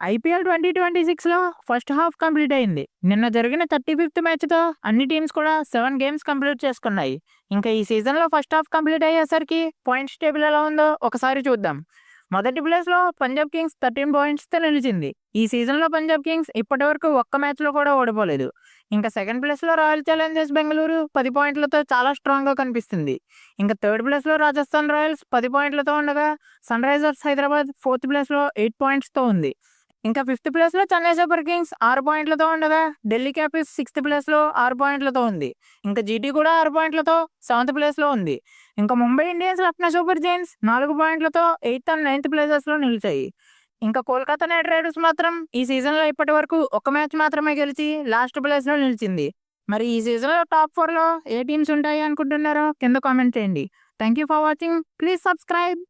IPL 2026లో first half complete అయింది. నిన్న జరిగిన 35th మ్యాచ్‌తో అన్ని టీమ్స్ కూడా 7 గేమ్స్ కంప్లీట్ చేసుకున్నాయి. ఇంకా ఈ సీజన్‌లో ఫస్ట్ హాఫ్ కంప్లీట్ అయ్యేసరికి పాయింట్స్ టేబుల్ ఎలా ఉందో ఒకసారి చూద్దాం. మొదటి ప్లేస్‌లో పంజాబ్ కింగ్స్ 13 పాయింట్స్‌తో నిలిచింది. ఈ సీజన్‌లో పంజాబ్ కింగ్స్ ఇప్పటివరకు ఒక్క మ్యాచ్‌లో కూడా ఓడిపోలేదు. ఇంకా సెకండ్ ప్లేస్‌లో రాయల్ ఛాలెంజర్స్ బెంగళూరు 10 పాయింట్లతో చాలా స్ట్రాంగ్‌గా కనిపిస్తుంది. ఇంకా థర్డ్ ప్లేస్‌లో రాజస్థాన్ రాయల్స్ 10 పాయింట్లతో ఉండగా సన్ రైజర్స్ హైదరాబాద్ ఫోర్త్ ప్లేస్‌లో 8 పాయింట్స్‌తో ఉంది. ఇంకా ఫిఫ్త్ ప్లేస్‌లో చెన్నై సూపర్ కింగ్స్ 6 పాయింట్లతో ఉండగా ఢిల్లీ క్యాపిటల్స్ సిక్స్త్ ప్లేస్‌లో 6 పాయింట్లతో ఉంది. ఇంకా జీటీ కూడా 6 పాయింట్లతో సెవెంత్ ప్లేస్‌లో ఉంది. ఇంకా Mumbai Indians Lucknow super Giants 4 పాయింట్లతో ఎయిత్ అండ్ నైన్త్ ప్లేసెస్‌లో నిలిచాయి. ఇంకా కోల్కతా నైట్ రైడర్స్ మాత్రం ఈ సీజన్‌లో ఇప్పటివరకు ఒక మ్యాచ్ మాత్రమే గెలిచి లాస్ట్ ప్లేస్‌లో నిలిచింది. మరి ఈ సీజన్‌లో టాప్ 4లో ఏ టీమ్స్ ఉంటాయి అనుకుంటున్నారో కింద కామెంట్ చేయండి. Thank you for watching. Please subscribe.